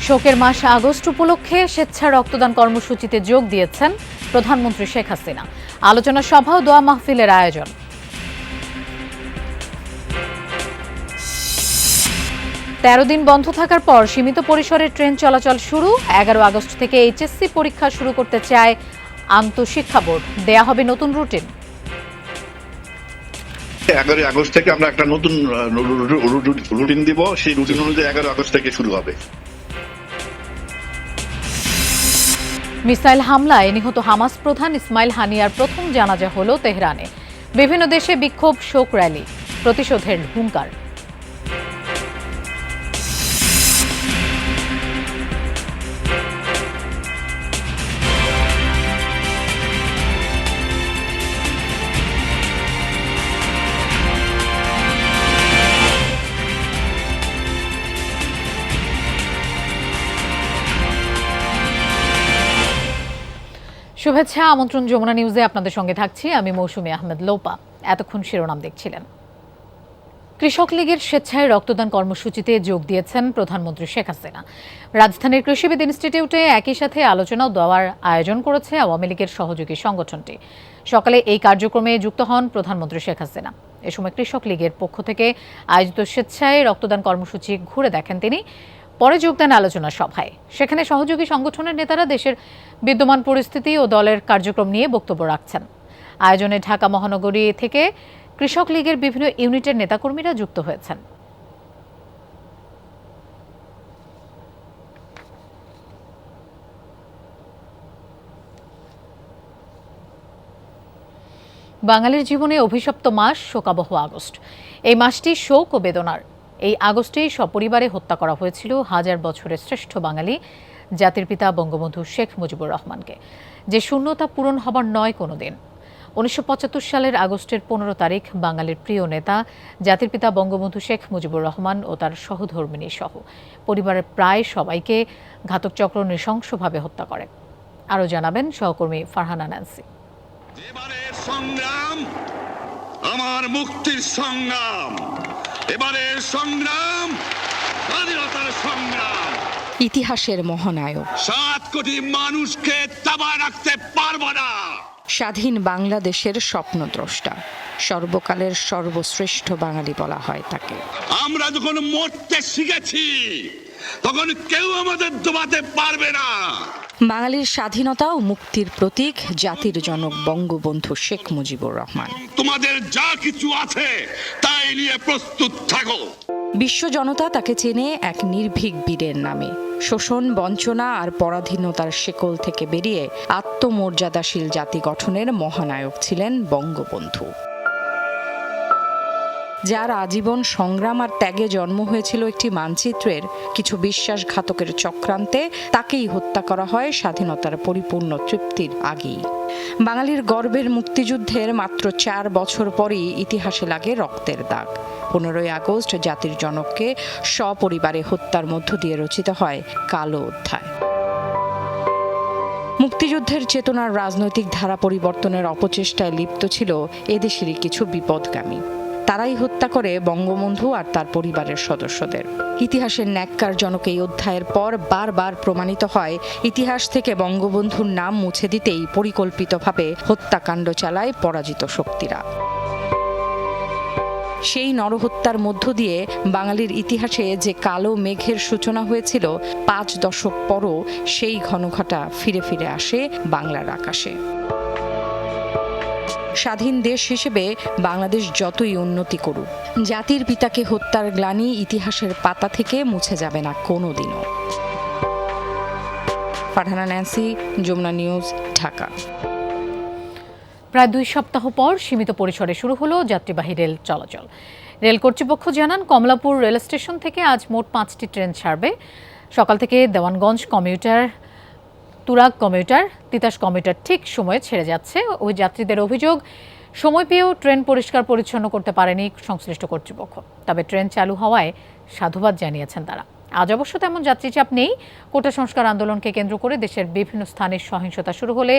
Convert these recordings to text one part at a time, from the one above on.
শোকের মাস আগস্ট উপলক্ষে স্বেচ্ছা রক্তদান কর্মসূচিতে যোগ দিয়েছেন প্রধানমন্ত্রী শেখ হাসিনা। আলোচনা সভা ও দোয়া মাহফিলের আয়োজন। তেরো দিন বন্ধ থাকার পর সীমিত পরিসরে ট্রেন চলাচল শুরু। 11 আগস্ট থেকে এইচএসসি পরীক্ষা শুরু করতে চায় আন্তঃশিক্ষা বোর্ড। দেয়া হবে নতুন রুটিন। 11 আগস্ট থেকে আমরা একটা নতুন রুটিন দিব, সেই রুটিন অনুযায়ী 11 আগস্ট থেকে শুরু হবে। মিসাইল হামলায় নিহত হামাস প্রধান ইসমাইল হানিয়ার প্রথম জানাজা হল তেহরানে। বিভিন্ন দেশে বিক্ষোভ, শোক র্যালি, প্রতিশোধের হুঙ্কার। শুভেচ্ছা, আমন্ত্রণ যমুনা নিউজে আপনাদের সঙ্গে থাকছি আমি মৌসুমী আহমেদ লোপা। এতক্ষণ শিরোনাম দেখছিলেন। কৃষক লীগের স্বেচ্ছায় রক্তদান কর্মসূচিতে যোগ দিয়েছেন প্রধানমন্ত্রী শেখ হাসিনা। রাজধানীর কৃষিবিদ ইনস্টিটিউটে একই সাথে আলোচনা ও দোয়ার আয়োজন করেছে আওয়ামী লীগের সহযোগী সংগঠনটি। সকালে এই কার্যক্রমে যুক্ত হন প্রধানমন্ত্রী শেখ হাসিনা। এ সময় কৃষক লীগের পক্ষ থেকে আয়োজিত স্বেচ্ছায় রক্তদান কর্মসূচি ঘুরে দেখেন তিনি। পরে যোগ দেন আলোচনা সভায়। সেখানে সহযোগী সংগঠনের নেতারা দেশের বিদ্যমান পরিস্থিতি ও দলের কার্যক্রম নিয়ে বক্তব্য রাখছেন। আয়োজনে ঢাকা মহানগরী থেকে কৃষক লীগের বিভিন্ন ইউনিটের নেতাকর্মীরা যুক্ত হয়েছেন। বাঙালির জীবনে অভিশপ্ত মাস শোকাবহ আগস্ট। এই মাসটি শোক ও বেদনার। এই আগস্টেই সপরিবারে হত্যা করা হয়েছিল হাজার বছরের শ্রেষ্ঠ বাঙালি জাতির পিতা বঙ্গবন্ধু শেখ মুজিবুর রহমানকে, যে শূন্যতা পূরণ হবার নয় কোনো দিন। 1975 সালের আগস্টের 15 তারিখ বাঙালির প্রিয় নেতা জাতির পিতা বঙ্গবন্ধু শেখ মুজিবুর রহমান ও তার সহধর্মিণী সহ পরিবারের প্রায় সবাইকে ঘাতক চক্র নৃশংসভাবে হত্যা করে। আরও জানাবেন সহকর্মী ফারহানা ন্যান্সি। এবারের সংগ্রাম আমার মুক্তির সংগ্রাম, এবারের সংগ্রাম স্বাধীনতার সংগ্রাম। ইতিহাসের মহানায়ক 7 কোটি মানুষকে দাবায় রাখতে পারবো না। স্বাধীন বাংলাদেশের স্বপ্নদ্রষ্টা, সর্বকালের সর্বশ্রেষ্ঠ বাঙালি বলা হয় তাকে। আমরা যখন মরতে শিখেছি তখন কেউ আমাদের দবাতে পারবে না। বাঙালির স্বাধীনতা ও মুক্তির প্রতীক জাতির জনক বঙ্গবন্ধু শেখ মুজিবুর রহমান। তোমাদের যা কিছু আছে তাই নিয়ে প্রস্তুত থাকো। বিশ্ব জনতা তাকে চেনে এক নির্ভীক বীরের নামে। শোষণ, বঞ্চনা আর পরাধীনতার শেকল থেকে বেরিয়ে আত্মমর্যাদাশীল জাতি গঠনের মহানায়ক ছিলেন বঙ্গবন্ধু, যার আজীবন সংগ্রাম আর ত্যাগে জন্ম হয়েছিল একটি মানচিত্রের। কিছু বিশ্বাসঘাতকের চক্রান্তে তাকেই হত্যা করা হয় স্বাধীনতার পরিপূর্ণ তৃপ্তির আগেই। বাঙালির গর্বের মুক্তিযুদ্ধের মাত্র 4 বছর পরই ইতিহাসে লাগে রক্তের দাগ। 15 আগস্ট জাতির জনককে সপরিবারে হত্যার মধ্য দিয়ে রচিত হয় কালো অধ্যায়। মুক্তিযুদ্ধের চেতনার রাজনৈতিক ধারা পরিবর্তনের অপচেষ্টায় লিপ্ত ছিল এদেশেরই কিছু বিপদগামী। তারাই হত্যা করে বঙ্গবন্ধু আর তার পরিবারের সদস্যদের। ইতিহাসের ন্যাক্কারজনক এই অধ্যায়ের পর বারবার প্রমাণিত হয় ইতিহাস থেকে বঙ্গবন্ধুর নাম মুছে দিতেই পরিকল্পিতভাবে হত্যাকাণ্ড চালায় পরাজিত শক্তিরা। সেই নরহত্যার মধ্য দিয়ে বাঙালির ইতিহাসে যে কালো মেঘের সূচনা হয়েছিল, 5 দশক পরও সেই ঘনঘটা ফিরে ফিরে আসে বাংলার আকাশে। স্বাধীন দেশ হিসেবে বাংলাদেশ যতই উন্নতি করুক, জাতির পিতাকে হত্যার গ্লানি ইতিহাসের পাতা থেকে মুছে যাবে না কোনোদিনও। Farhana Nancy, Jamuna News, Dhaka. প্রায় 2 সপ্তাহ পর সীমিত পরিসরে শুরু হলো যাত্রীবাহী রেল চলাচল। রেল কর্তৃপক্ষ জানান, কমলাপুর রেল স্টেশন থেকে আজ মোট 5টি ট্রেন ছাড়বে। সকাল থেকে Dewanganj commuter, Turag commuter, Titas commuter ঠিক সময়ে ছেড়ে যাচ্ছে। ওই যাত্রীদের অভিযোগ, সময় পেয়েও ট্রেন পরিষ্কার পরিচ্ছন্ন করতে পারেনি সংশ্লিষ্ট কর্তৃপক্ষ। তবে ট্রেন চালু হওয়ায় সাধুবাদ জানিয়েছেন তারা। আজ অবশ্য তেমন যাত্রীচাপ নেই। কোটা সংস্কার আন্দোলনকে কেন্দ্র করে দেশের বিভিন্ন স্থানে সহিংসতা শুরু হলে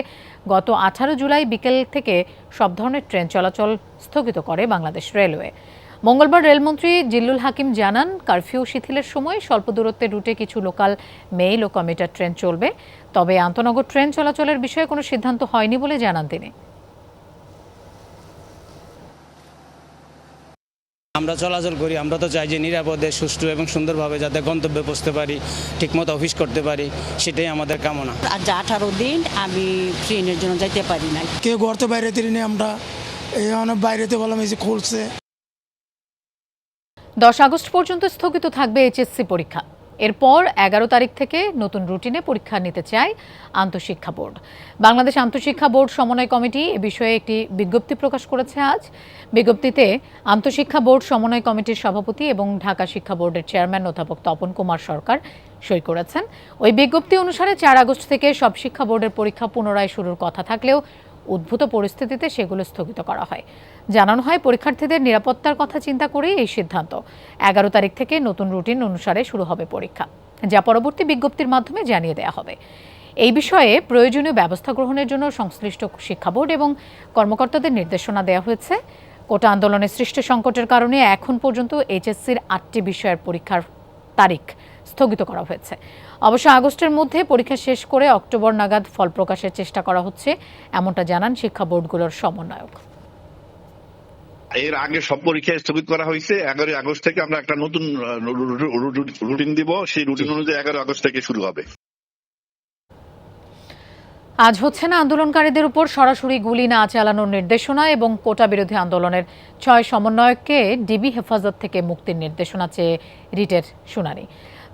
গত 18 জুলাই বিকেল থেকে সব ধরনের ট্রেন চলাচল স্থগিত করে বাংলাদেশ রেলওয়ে। মঙ্গলবার রেলমন্ত্রী জিল্লুল হাকিম জানান, কারফিউ শিথিলের সময় স্বল্প দূরত্বের রুটে কিছু লোকাল মেইল ও কমিউটার ট্রেন চলবে, তবে আন্তনগর ট্রেন চলাচলের বিষয়ে কোনো সিদ্ধান্ত হয়নি বলে জানান তিনি। আমরা চলাচল করি, আমরা তো চাই যে নিরাপদে, সুষ্ঠু এবং সুন্দরভাবে যাতে গন্তব্যে পৌঁছতে পারি, ঠিকমতো অফিস করতে পারি, সেটাই আমাদের কামনা। আজ 18 দিন আমি ট্রেনের জন্য যাইতে পারি নাই। কেউ ঘর তো বাইরে তিরিনি, আমরা এই অনেক বাইরেতে বললাম এই যে খুলছে। 10 আগস্ট পর্যন্ত স্থগিত থাকবে এইচএসসি পরীক্ষা। এরপর 11 তারিখ থেকে নতুন রুটিনে পরীক্ষা নিতে চায় আন্তঃশিক্ষা বোর্ড। বাংলাদেশ আন্তঃশিক্ষা বোর্ড সমন্বয় কমিটি এ বিষয়ে একটি বিজ্ঞপ্তি প্রকাশ করেছে আজ। বিজ্ঞপ্তিতে আন্তঃশিক্ষা বোর্ড সমন্বয় কমিটির সভাপতি এবং ঢাকা শিক্ষা বোর্ডের চেয়ারম্যান অধ্যাপক তপন কুমার সরকার সই করেছেন। ওই বিজ্ঞপ্তি অনুসারে 4 আগস্ট থেকে সব শিক্ষা বোর্ডের পরীক্ষা পুনরায় শুরুর কথা থাকলেও উদ্ভূত পরিস্থিতিতে সেগুলো স্থগিত করা হয়। জানানো হয়, পরীক্ষার্থীদের নিরাপত্তার কথা চিন্তা করেই এই সিদ্ধান্ত। 11 তারিখ থেকে নতুন রুটিন অনুসারে শুরু হবে পরীক্ষা, যা পরবর্তী বিজ্ঞপ্তির মাধ্যমে জানিয়ে দেওয়া হবে। এই বিষয়ে প্রয়োজনীয় ব্যবস্থা গ্রহণের জন্য সংশ্লিষ্ট শিক্ষা বোর্ড এবং কর্মকর্তাদের নির্দেশনা দেওয়া হয়েছে। কোটা আন্দোলনের সৃষ্ট সংকটের কারণে এখন পর্যন্ত এইচএসসির 8টি বিষয়ের পরীক্ষার তারিখ স্থগিত করা হয়েছে। অবশ্য আগস্টের মধ্যে পরীক্ষা শেষ করে অক্টোবর নাগাদ ফল প্রকাশের চেষ্টা করা হচ্ছে, এমনটা জানান শিক্ষা বোর্ডগুলোর সমন্বয়ক। এর আগে সব পরীক্ষা স্থগিত করা হয়েছে। 11 আগস্ট থেকে আমরা একটা নতুন রুটিন দিব, সেই রুটিন অনুযায়ী 11 আগস্ট থেকে শুরু হবে। আজ হচ্ছে না আন্দোলনকারীদের উপর সরাসরি গুলি না চালানোর নির্দেশনা এবং কোটা বিরোধী আন্দোলনের 6 সমন্বয়ককে ডিবি হেফাজত থেকে মুক্তির নির্দেশনা চেয়ে রিটের শুনানি।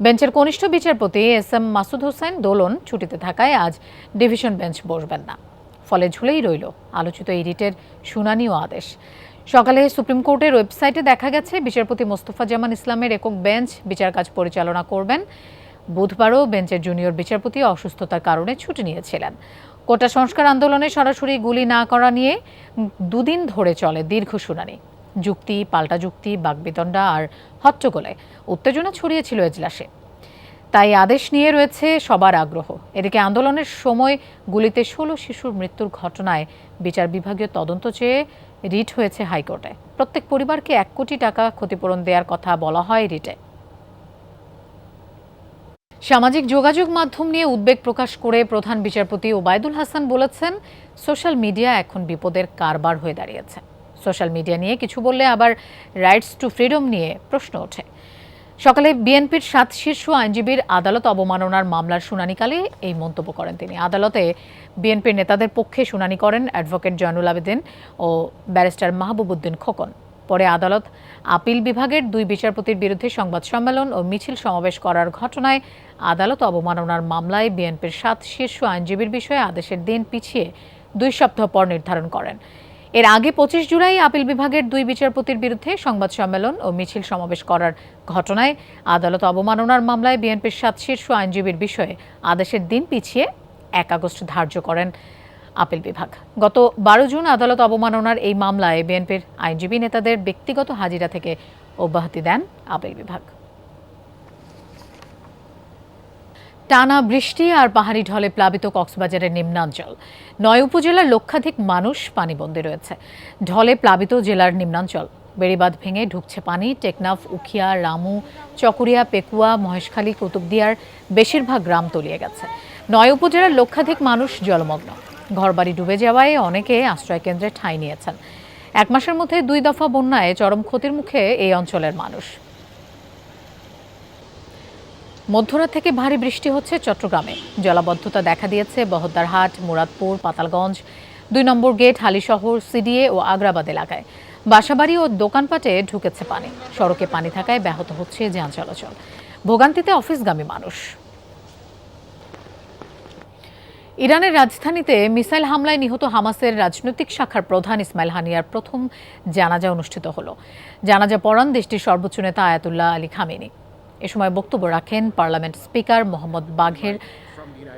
বেঞ্চের কনিষ্ঠ বিচারপতি এস.এম. মাসুদ হোসেন দোলন ছুটিতে থাকায় আজ ডিভিশন বেঞ্চ বসবেন না। ফলে ঝুলেই রইল আলোচিত এই রিটের শুনানি ও আদেশ। সকালে সুপ্রিম কোর্টের ওয়েবসাইটে দেখা গেছে, বিচারপতি মোস্তফা জামান ইসলামের একক বেঞ্চ বিচার কাজ পরিচালনা করবেন। বুধবারও বেঞ্চের জুনিয়র বিচারপতি অসুস্থতার কারণে ছুটি নিয়েছিলেন। কোটা সংস্কার আন্দোলনে সরাসরি গুলি না করা নিয়ে 2 দিন ধরে চলে দীর্ঘ শুনানি। যুক্তি, পাল্টা যুক্তি, বাকবিতণ্ডা আর হট্টগোলে উত্তেজনা ছড়িয়েছিল এজলাসে। তাই আদেশ নিয়ে রয়েছে সবার আগ্রহ। এদিকে আন্দোলনের সময় গুলিতে 16 শিশুর মৃত্যুর ঘটনায় বিচার বিভাগীয় তদন্ত চেয়ে রিট হয়েছে হাইকোর্টে। প্রত্যেক পরিবারকে 1 কোটি টাকা ক্ষতিপূরণ দেওয়ার কথা বলা হয় রিটে। সামাজিক যোগাযোগ মাধ্যম নিয়ে উদ্বেগ প্রকাশ করে প্রধান বিচারপতি ওবায়দুল হাসান বলেছেন, সোশ্যাল মিডিয়া এখন বিপদের কারবার হয়ে দাঁড়িয়েছে। সোশ্যাল মিডিয়া নিয়ে কিছু বললে আবার রাইটস টু ফ্রিডম নিয়ে প্রশ্ন ওঠে। সকালে বিএনপির 7 শীর্ষ আইনজীবীর আদালত অবমাননার মামলার শুনানিকালে এই মন্তব্য করেন তিনি। আদালতে বিএনপির নেতাদের পক্ষে শুনানি করেন অ্যাডভোকেট জয়নুল আবেদিন ও ব্যারিস্টার মাহবুব উদ্দিন খোকন। পরে আদালত আপিল বিভাগের 2 বিচারপতির বিরুদ্ধে সংবাদ সম্মেলন ও মিছিল সমাবেশ করার ঘটনায় আদালত অবমাননার মামলায় বিএনপির 7 শীর্ষ আইনজীবীর বিষয়ে আদেশের দিন পিছিয়ে 2 সপ্তাহ পর নির্ধারণ করেন। এর আগে 25 জুলাই আপিল বিভাগের 2 বিচারপতির বিরুদ্ধে সংবাদ সম্মেলন ও মিছিল সমাবেশ করার ঘটনায় আদালত অবমাননার মামলায় বিএনপির 7 শীর্ষ আইনজীবীর বিষয়ে আদেশের দিন পিছিয়ে 1 আগস্ট ধার্য করেন আপিল বিভাগ। গত 12 জুন আদালত অবমাননার এই মামলায় বিএনপির আইনজীবী নেতাদের ব্যক্তিগত হাজিরা থেকে অব্যাহতি দেন আপিল বিভাগ। টানা বৃষ্টি আর পাহাড়ি ঢলে প্লাবিত কক্সবাজারের নিম্নাঞ্চল। 9 উপজেলার লক্ষাধিক মানুষ পানিবন্দী রয়েছে। ঢলে প্লাবিত জেলার নিম্নাঞ্চল। বেড়িবাঁধ ভেঙে ঢুকছে পানি। টেকনাফ, উখিয়া, রামু, চকরিয়া, পেকুয়া, মহেশখালী, কুতুবদিয়ার বেশিরভাগ গ্রাম তলিয়ে গেছে। 9 উপজেলার লক্ষাধিক মানুষ জলমগ্ন। ঘরবাড়ি ডুবে যাওয়ায় অনেকে আশ্রয়কেন্দ্রে ঠাঁই নিয়েছেন। 1 মাসের মধ্যে 2 দফা বন্যায় চরম ক্ষতির মুখে এই অঞ্চলের মানুষ। মধ্যরাত থেকে ভারী বৃষ্টি হচ্ছে চট্টগ্রামে। জলাবদ্ধতা দেখা দিয়েছে বহদ্দারহাট, মুরাদপুর, পাতালগঞ্জ, 2 নম্বর গেট, হালিশহর, সিডিএ ও আগ্রাবাদ এলাকায়। বাসাবাড়ি ও দোকানপাটে ঢুকেছে পানি। সড়কে পানি থাকায় ব্যাহত হচ্ছে যান চলাচল। ভোগান্তিতে অফিসগামী মানুষ। ইরানের রাজধানীতে মিসাইল হামলায় নিহত হামাসের রাজনৈতিক শাখার প্রধান ইসমাইল হানিয়ার প্রথম জানাজা অনুষ্ঠিত হলো। জানাজা পড়ান দেশটির সর্বোচ্চ নেতা আয়াতুল্লাহ আলী খামেনি। এ সময় বক্তব্য রাখেন পার্লামেন্ট স্পিকার মোহাম্মদ বাঘের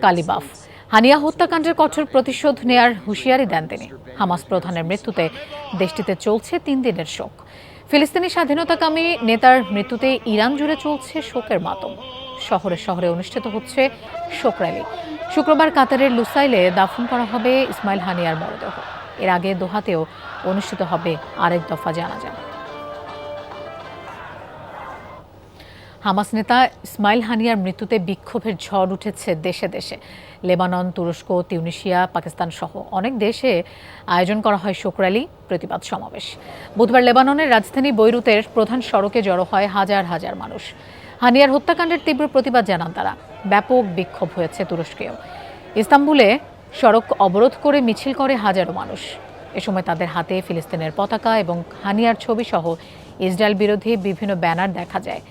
কালিবাফ। হানিয়া হত্যাকাণ্ডের কঠোর প্রতিশোধ নেয়ার হুঁশিয়ারি দেন তিনি। হামাস প্রধানের মৃত্যুতে দেশটিতে চলছে 3 দিনের শোক। ফিলিস্তিনি স্বাধীনতাকামী নেতার মৃত্যুতে ইরান জুড়ে চলছে শোকের মাতম। শহরে শহরে অনুষ্ঠিত হচ্ছে শোক র্যালি। শুক্রবার কাতারের লুসাইলে দাফন করা হবে ইসমাইল হানিয়ার মরদেহ। এর আগে দোহাতেও অনুষ্ঠিত হবে আরেক দফা জানাজা। হামাস নেতা ইসমাইল হানিয়ার মৃত্যুতে বিক্ষোভের ঝড় উঠেছে দেশে দেশে। লেবানন, তুরস্ক, তিউনিসিয়া, পাকিস্তান সহ অনেক দেশে আয়োজন করা হয় শোক র্যালি, প্রতিবাদ সমাবেশ। বুধবার লেবাননের রাজধানী বৈরুতের প্রধান সড়কে জড়ো হয় হাজার হাজার মানুষ। হানিয়ার হত্যাকাণ্ডের তীব্র প্রতিবাদ জানান তারা। ব্যাপক বিক্ষোভ হয়েছে তুরস্কেও। ইস্তাম্বুলে সড়ক অবরোধ করে মিছিল করে হাজারো মানুষ। এ সময় তাদের হাতে ফিলিস্তিনের পতাকা এবং হানিয়ার ছবি সহ ইসরায়েল বিরোধী বিভিন্ন ব্যানার দেখা যায়।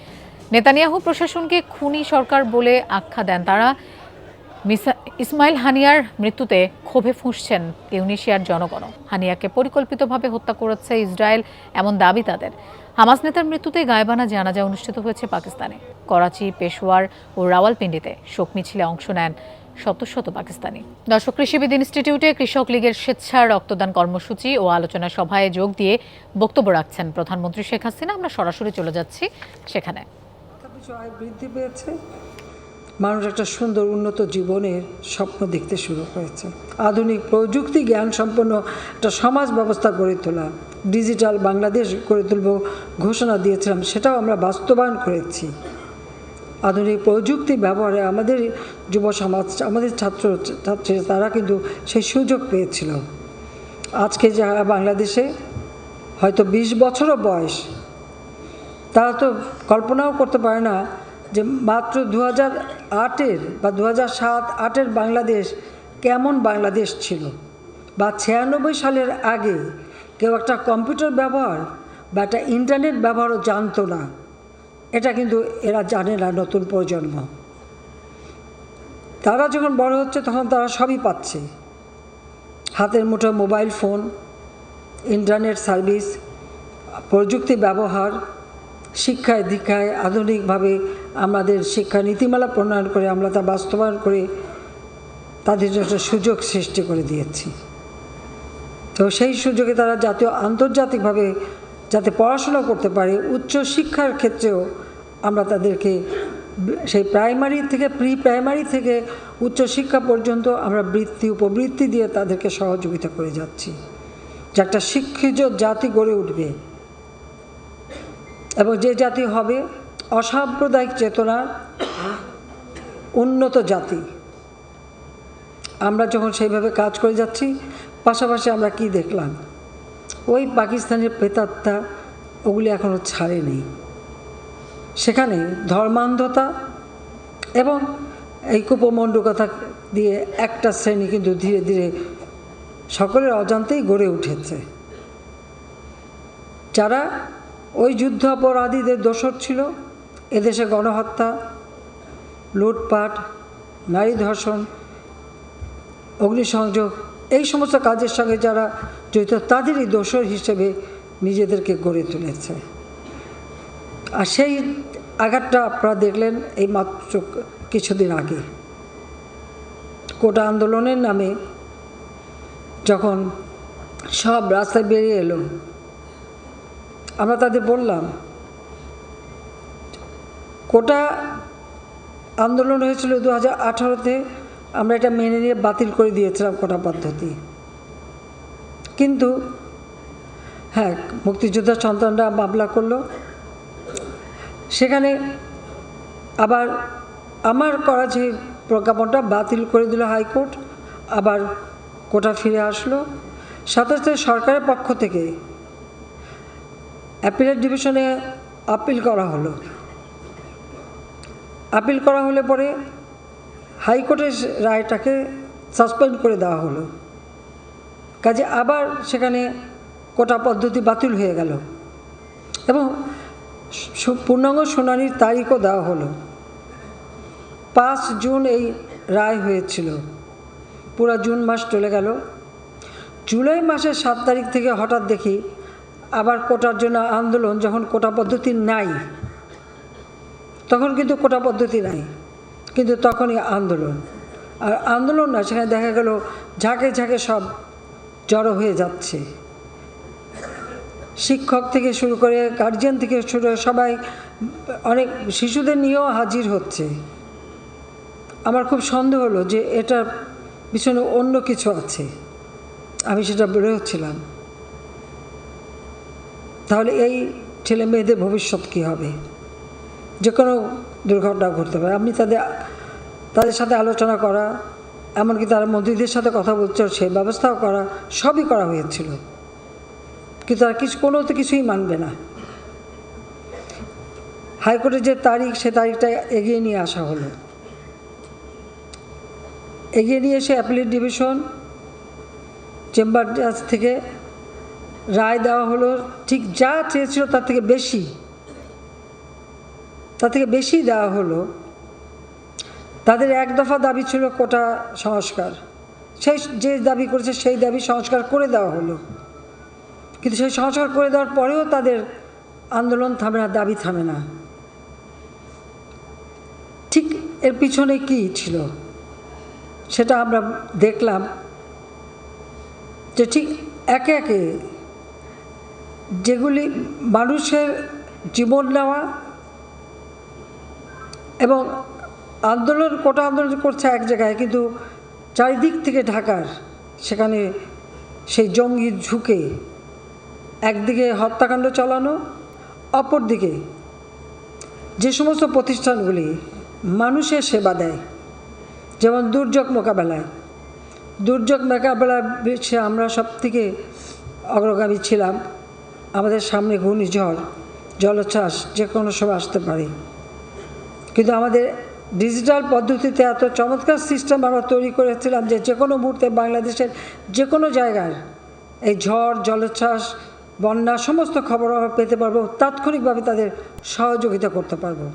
নেতানিয়াহু প্রশাসনকে খুনি সরকার বলে আখ্যা দেন তারা। ইসমাইল হানিয়ার মৃত্যুতে ক্ষোভে ফুঁসছেন তিউনিসিয়ার জনগণ। হানিয়াকে পরিকল্পিতভাবে হত্যা করেছে ইসরায়েল, এমন দাবি তাদের। হামাস নেতার মৃত্যুতে গায়বানা জানাজা অনুষ্ঠিত হয়েছে পাকিস্তানে। করাচি, পেশোয়ার ও রাওয়ালপিন্ডিতে শোক মিছিলে অংশ নেন শত শত পাকিস্তানি। দর্শক, কৃষিবিদ ইনস্টিটিউটে কৃষক লীগের স্বেচ্ছা রক্তদান কর্মসূচি ও আলোচনা সভায় যোগ দিয়ে বক্তব্য রাখছেন প্রধানমন্ত্রী শেখ হাসিনা। আমরা সরাসরি চলে যাচ্ছি সেখানে। আয় বৃদ্ধি পেয়েছে, মানুষ একটা সুন্দর উন্নত জীবনের স্বপ্ন দেখতে শুরু করেছে। আধুনিক প্রযুক্তি জ্ঞান সম্পন্ন একটা সমাজ ব্যবস্থা গড়ে তোলা, ডিজিটাল বাংলাদেশ গড়ে তুলব ঘোষণা দিয়েছিলাম, সেটাও আমরা বাস্তবায়ন করেছি। আধুনিক প্রযুক্তি ব্যবহারে আমাদের যুব সমাজ, আমাদের ছাত্রী তারা কিন্তু সেই সুযোগ পেয়েছিল। আজকে যারা বাংলাদেশে হয়তো 20 বছরও বয়স, তারা তো কল্পনাও করতে পারে না যে মাত্র 2008-এর বা 2007-08-এর বাংলাদেশ কেমন বাংলাদেশ ছিল, বা 96 সালের আগে কেউ একটা কম্পিউটার ব্যবহার বা একটা ইন্টারনেট ব্যবহারও জানতো না। এটা কিন্তু এরা জানে না, নতুন প্রজন্ম। তারা যখন বড় হচ্ছে তখন তারা সবই পাচ্ছে, হাতের মুঠোয় মোবাইল ফোন, ইন্টারনেট সার্ভিস, প্রযুক্তি ব্যবহার, শিক্ষায় দীক্ষায় আধুনিকভাবে আমাদের শিক্ষা নীতিমালা প্রণয়ন করে আমরা তা বাস্তবায়ন করে তাদের জন্য সুযোগ সৃষ্টি করে দিয়েছি। তো সেই সুযোগে তারা জাতীয় আন্তর্জাতিকভাবে যাতে পড়াশোনা করতে পারে, উচ্চ শিক্ষার ক্ষেত্রেও আমরা তাদেরকে সেই প্রাইমারি থেকে প্রি প্রাইমারি থেকে উচ্চ শিক্ষা পর্যন্ত আমরা বৃত্তি উপবৃত্তি দিয়ে তাদেরকে সহযোগিতা করে যাচ্ছি, যে একটা শিক্ষিত জাতি গড়ে উঠবে এবং যে জাতি হবে অসাম্প্রদায়িক চেতনার উন্নত জাতি। আমরা যখন সেইভাবে কাজ করে যাচ্ছি, পাশাপাশি আমরা কি দেখলাম, ওই পাকিস্তানের প্রেতাত্মা ওগুলি এখনও ছাড়েনি। সেখানে ধর্মান্ধতা এবং এই কুপমণ্ডকতা দিয়ে একটা শ্রেণী কিন্তু ধীরে ধীরে সকলের অজান্তেই গড়ে উঠেছে, যারা ওই যুদ্ধ অপরাধীদের দোসর ছিল। এদেশে গণহত্যা, লুটপাট, নারী ধর্ষণ, অগ্নিসংযোগ, এই সমস্ত কাজের সঙ্গে যারা জড়িত তাদেরই দোসর হিসেবে নিজেদেরকে গড়ে তুলেছে। আর সেই আঘাতটা আপনারা দেখলেন এই মাত্র কিছুদিন আগে কোটা আন্দোলনের নামে যখন সব রাস্তায় বেরিয়ে এলো, আমরা তাদের বললাম, কোটা আন্দোলন হয়েছিল 2018-তে, আমরা এটা মেনে নিয়ে বাতিল করে দিয়েছিলাম কোটা পদ্ধতি। কিন্তু হ্যাঁ, মুক্তিযোদ্ধার সন্তানরা মামলা করলো, সেখানে আবার আমার করা যে প্রজ্ঞাপনটা বাতিল করে দিল হাইকোর্ট, আবার কোটা ফিরে আসলো। সাথে সাথে সরকারের পক্ষ থেকে অ্যাপিলেট ডিভিশনে আপিল করা হলো। আপিল করা হলে পরে হাইকোর্টের রায়টাকে সাসপেন্ড করে দেওয়া হলো। কাজে আবার সেখানে কোটা পদ্ধতি বাতিল হয়ে গেল এবং পূর্ণাঙ্গ শুনানির তারিখও দেওয়া হলো। 5 জুন এই রায় হয়েছিল। পুরা জুন মাস চলে গেল। জুলাই মাসের 7 তারিখ থেকে হঠাৎ দেখি আবার কোটার জন্য আন্দোলন। যখন কোটা পদ্ধতি নাই, তখন কিন্তু কোটা পদ্ধতি নাই, কিন্তু তখনই আন্দোলন। আর আন্দোলন না, সেখানে দেখা গেল ঝাঁকে ঝাঁকে সব জড়ো হয়ে যাচ্ছে, শিক্ষক থেকে শুরু করে গার্জিয়ান থেকে শুরু করে সবাই, অনেক শিশুদের নিয়েও হাজির হচ্ছে। আমার খুব সন্দেহ হলো যে এটার পিছনে অন্য কিছু আছে। আমি সেটা বেরোচ্ছিলাম, তাহলে এই ছেলে মেয়েদের ভবিষ্যৎ কী হবে? যে কোনো দুর্ঘটনা ঘটতে পারে। আপনি তাদের সাথে আলোচনা করা, এমনকি তারা মন্ত্রীদের সাথে কথা বলছে সেই ব্যবস্থাও করা, সবই করা হয়েছিল, কিন্তু তারা কোনোতে কিছুই মানবে না। হাইকোর্টের যে তারিখ, সে তারিখটা এগিয়ে নিয়ে আসা হলো, এগিয়ে নিয়ে এসে অ্যাপিলেট ডিভিশন চেম্বার জাজ থেকে রায় দেওয়া হলো। ঠিক যা চেয়েছিল তার থেকে বেশি দেওয়া হলো। তাদের এক দফা দাবি ছিল কোটা সংস্কার, সেই যে দাবি করেছে সেই দাবি সংস্কার করে দেওয়া হলো, কিন্তু সেই সংস্কার করে দেওয়ার পরেও তাদের আন্দোলন থামে না, দাবি থামে না। ঠিক এর পিছনে কি ছিল সেটা আমরা দেখলাম, যে ঠিক একে একে যেগুলি মানুষের জীবন নেওয়া এবং কোটা আন্দোলন করছে এক জায়গায়, কিন্তু চারিদিক থেকে ঢাকার সেখানে সেই জঙ্গি ঝুঁকে একদিকে হত্যাকাণ্ড চালানো, অপরদিকে যে সমস্ত প্রতিষ্ঠানগুলি মানুষের সেবা দেয়, যেমন দুর্যোগ মোকাবেলায় বিশ্বে আমরা সব থেকে অগ্রগামী ছিলাম। আমাদের সামনে ঘূর্ণিঝড়, জলোচ্ছ্বাস যে কোনো সময় আসতে পারে, কিন্তু আমাদের ডিজিটাল পদ্ধতিতে এত চমৎকার সিস্টেম আমরা তৈরি করেছিলাম যে কোনো মুহূর্তে বাংলাদেশের যে কোনো জায়গার এই ঝড়, জলোচ্ছ্বাস, বন্যা সমস্ত খবর আমরা পেতে পারবো, তাৎক্ষণিকভাবে তাদের সহযোগিতা করতে পারবো।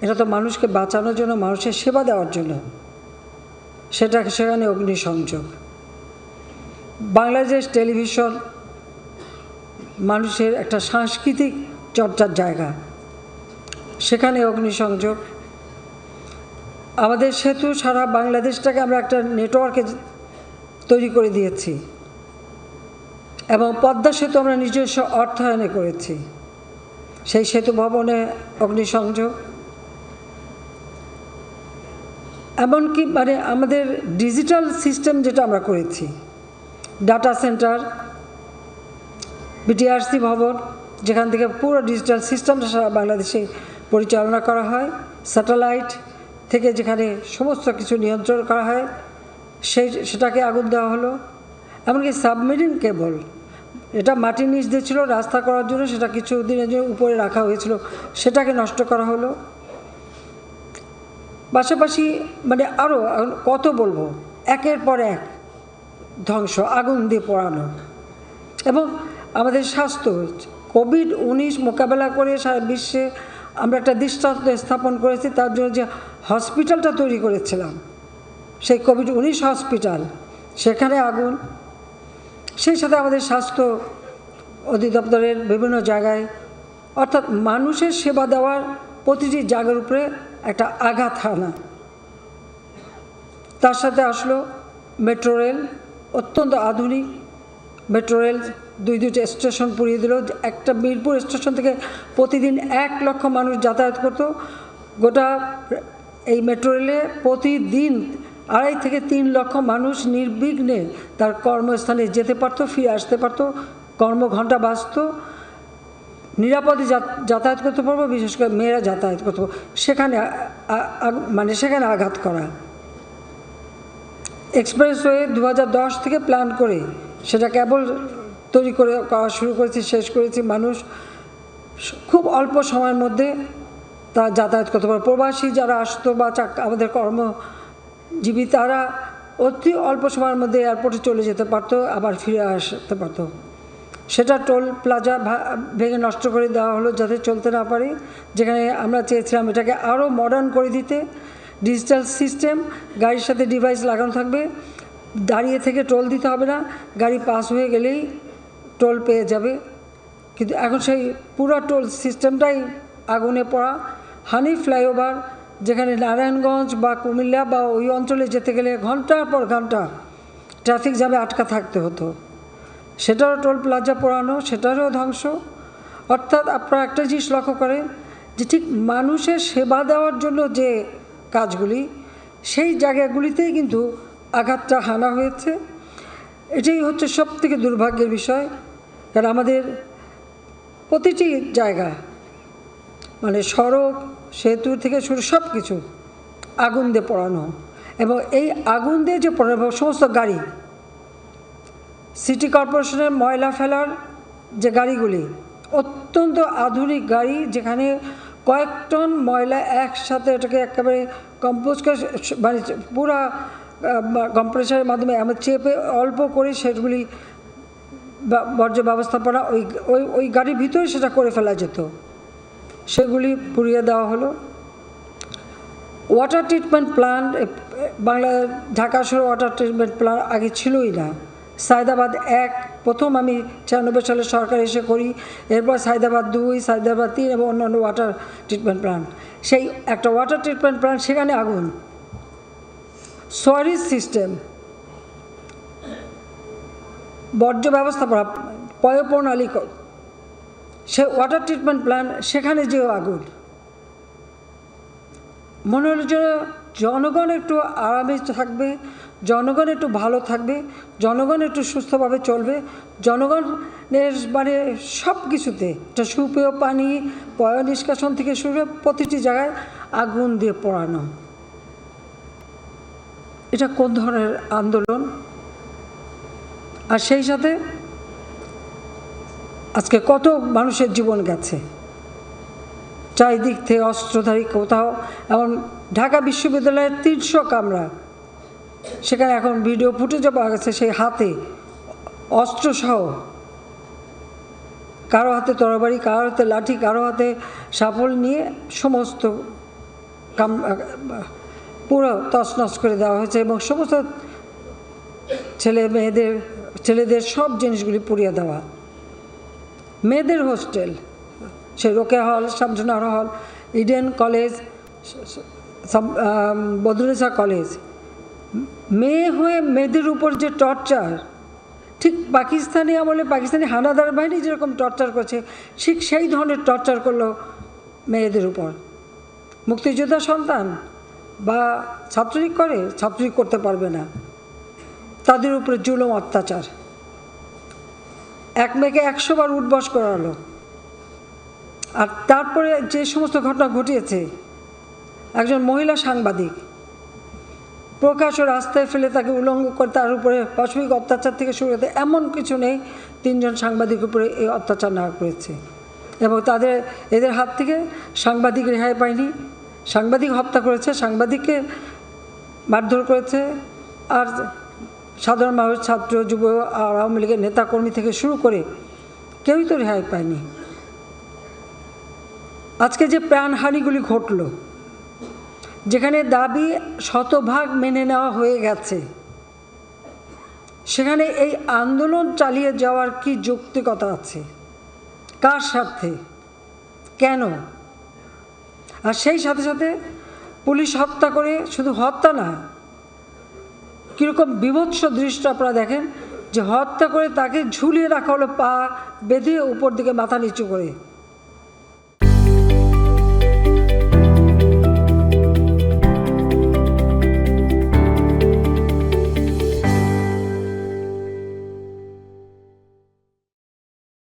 এটা তো মানুষকে বাঁচানোর জন্য, মানুষের সেবা দেওয়ার জন্য। সেখানে অগ্নিসংযোগ। বাংলাদেশ টেলিভিশন মানুষের একটা সাংস্কৃতিক চর্চার জায়গা, সেখানে অগ্নিসংযোগ। আমাদের সেতু সারা বাংলাদেশটাকে আমরা একটা নেটওয়ার্কে তৈরি করে দিয়েছি, এবং পদ্মা সেতু আমরা নিজস্ব অর্থায়নে করেছি। সেই সেতু ভবনে অগ্নিসংযোগ, এমনকি আমাদের ডিজিটাল সিস্টেম যেটা আমরা করেছি, ডাটা সেন্টার, বিটিআরসি ভবন, যেখান থেকে পুরো ডিজিটাল সিস্টেমটা সারা বাংলাদেশে পরিচালনা করা হয়, স্যাটেলাইট থেকে যেখানে সমস্ত কিছু নিয়ন্ত্রণ করা হয়, সেটাকে আগুন দেওয়া হলো। এমনকি সাবমেরিন কেবল, এটা মাটির নিচ দিয়ে ছিল রাস্তা করার জন্য, সেটা কিছু দিনের জন্য উপরে রাখা হয়েছিল, সেটাকে নষ্ট করা হলো। পাশাপাশি আরও কত বলবো, একের পর এক ধ্বংস, আগুন দিয়ে পোড়ানো। এবং আমাদের স্বাস্থ্য, কোভিড-19 মোকাবেলা করে সারা বিশ্বে আমরা একটা দৃষ্টান্ত স্থাপন করেছি। তার জন্য যে হসপিটালটা তৈরি করেছিলাম, সেই কোভিড-19 হসপিটাল, সেখানে আগুন। সেই সাথে আমাদের স্বাস্থ্য অধিদপ্তরের বিভিন্ন জায়গায়, অর্থাৎ মানুষের সেবা দেওয়ার প্রতিটি জায়গার উপরে একটা আঘাত হানা। তার সাথে আসলো মেট্রো রেল, অত্যন্ত আধুনিক মেট্রো রেল, দুইটা স্টেশন পুড়িয়ে দিল। একটা মিরপুর স্টেশন থেকে প্রতিদিন 1 লক্ষ মানুষ যাতায়াত করত। গোটা এই মেট্রো রেলে প্রতিদিন 2.5 থেকে 3 লক্ষ মানুষ নির্বিঘ্নে তার কর্মস্থানে যেতে পারত, ফিরে আসতে পারত, কর্মঘণ্টা বাঁচত, নিরাপদে যাতায়াত করতে পারবো, বিশেষ করে মেয়েরা যাতায়াত করতে পারবো। সেখানে আঘাত করা। এক্সপ্রেসওয়ে 2010 থেকে প্ল্যান করে সেটা কেবল তৈরি করা শুরু করেছি, শেষ করেছি। মানুষ খুব অল্প সময়ের মধ্যে তা যাতায়াত করতে পারে। প্রবাসী যারা আসতো বা আমাদের কর্মজীবী, তারা অতি অল্প সময়ের মধ্যে এয়ারপোর্টে চলে যেতে পারতো, আবার ফিরে আসতে পারতো। সেটা টোল প্লাজা ভেঙে নষ্ট করে দেওয়া হলো যাতে চলতে না পারে, যেখানে আমরা চেয়েছিলাম এটাকে আরও মডার্ন করে দিতে। ডিজিটাল সিস্টেম, গাড়ির সাথে ডিভাইস লাগানো থাকবে, দাঁড়িয়ে থেকে টোল দিতে হবে না, গাড়ি পাস হয়ে গেলেই টোল পেয়ে যাবে। কিন্তু এখন সেই পুরো টোল সিস্টেমটাই আগুনে পড়া। হানি ফ্লাইওভার, যেখানে নারায়ণগঞ্জ বা কুমিল্লা বা ওই অঞ্চলে যেতে গেলে ঘন্টার পর ঘন্টা ট্রাফিক জ্যামে আটকা থাকতে হতো, সেটারও টোল প্লাজা পোড়ানো, সেটারও ধ্বংস। অর্থাৎ আপনারা একটা জিনিস লক্ষ্য করেন যে ঠিক মানুষের সেবা দেওয়ার জন্য যে কাজগুলি, সেই জায়গাগুলিতেই কিন্তু আঘাতটা হানা হয়েছে। এটাই হচ্ছে সবথেকে দুর্ভাগ্যের বিষয়, কারণ আমাদের প্রতিটি জায়গা মানে সড়ক সেতু থেকে শুরু সব কিছু আগুন দিয়ে পোড়ানো, এবং এই আগুন দিয়ে যে পোড়ানো সমস্ত গাড়ি, সিটি কর্পোরেশনের ময়লা ফেলার যে গাড়িগুলি অত্যন্ত আধুনিক গাড়ি, যেখানে কয়েক টন ময়লা একসাথে এটাকে একেবারে কম্পোজ করে মানে পুরা কম্প্রেসারের মাধ্যমে আমরা চেপে অল্প করে সেগুলি বর্জ্য ব্যবস্থাপনা ওই গাড়ির ভিতরে সেটা করে ফেলা যেত, সেগুলি পুড়িয়ে দেওয়া হলো। Water treatment plant Bangla Dhaka শহরে ওয়াটার ট্রিটমেন্ট প্ল্যান্ট আগে ছিলই না। সায়দাবাদ 1 প্রথম আমি 96 সালে সরকার এসে করি, এরপর সায়দাবাদ 2, সায়দাবাদ 3 এবং অন্যান্য ওয়াটার ট্রিটমেন্ট প্ল্যান্ট। সেই একটা ওয়াটার ট্রিটমেন্ট প্ল্যান্ট, সেখানে আগুন, সোয়ারেজ সিস্টেম, বর্জ্য ব্যবস্থাপনা, পয়ঃপ্রণালী, সে ওয়াটার ট্রিটমেন্ট প্ল্যান্ট, সেখানে যেও আগুন। মনে হলো যে জনগণ একটু আরামে থাকবে, জনগণ একটু ভালো থাকবে, জনগণ একটু সুস্থভাবে চলবে, জনগণের মানে সব কিছুতে এটা সুপেয় পানি, পয় নিষ্কাশন থেকে শুরু করে প্রতিটি জায়গায় আগুন দিয়ে পোড়ানো। এটা কোন ধরনের আন্দোলন? আর সেই সাথে আজকে কত মানুষের জীবন গেছে, চারিদিক থেকে অস্ত্রধারী, কোথাও এমন ঢাকা বিশ্ববিদ্যালয়ের 300 কামরা, সেখানে এখন ভিডিও ফুটেজও পাওয়া গেছে, সেই হাতে অস্ত্রসহ, কারো হাতে তরবারি, কারো হাতে লাঠি, কারো হাতে শাবল নিয়ে সমস্ত পুরো তছনছ করে দেওয়া হয়েছে, এবং সমস্ত ছেলেদের সব জিনিসগুলি পুড়িয়ে দেওয়া। মেয়েদের হোস্টেল, সে রোকেয়া হল, শামসুন্নাহার হল, ইডেন কলেজ, বদরুন্নেসা কলেজ, মেয়ে হয়ে মেয়েদের উপর যে টর্চার, ঠিক পাকিস্তানি আমলে পাকিস্তানি হানাদার বাহিনী যেরকম টর্চার করছে, ঠিক সেই ধরনের টর্চার করলো মেয়েদের উপর। মুক্তিযোদ্ধা সন্তান বা ছাত্রলীগ করে, ছাত্রলীগ করতে পারবে না, তাদের উপরে জুলুম অত্যাচার। এক মেয়েকে 100 বার উঠবস করালো। আর তারপরে যে সমস্ত ঘটনা ঘটিয়েছে, একজন মহিলা সাংবাদিক প্রকাশ্য রাস্তায় ফেলে তাকে উলঙ্গ করে তার উপরে পাশবিক অত্যাচার থেকে শুরু করতে, এমন কিছু নেই 3 জন সাংবাদিকের উপরে এই অত্যাচার না করেছে, এবং এদের হাত থেকে সাংবাদিক রেহাই পায়নি। সাংবাদিক হত্যা করেছে, সাংবাদিককে মারধর করেছে, আর সাধারণ মানুষ, ছাত্র, যুব, আর আওয়ামী লীগের নেতাকর্মী থেকে শুরু করে কেউই তো রেহাই পায়নি। আজকে যে প্রাণহানিগুলি ঘটল, যেখানে দাবি 100% মেনে নেওয়া হয়ে গেছে, সেখানে এই আন্দোলন চালিয়ে যাওয়ার কি যৌক্তিকতা আছে? কার স্বার্থে? কেন? আর সেই সাথে সাথে পুলিশ হত্যা করে, শুধু হত্যা না, কীরকম বিভৎস দৃশ্য আপনারা দেখেন, যে হত্যা করে তাকে ঝুলিয়ে রাখা হলো, পা বেঁধে উপর দিকে মাথা নিচু করে।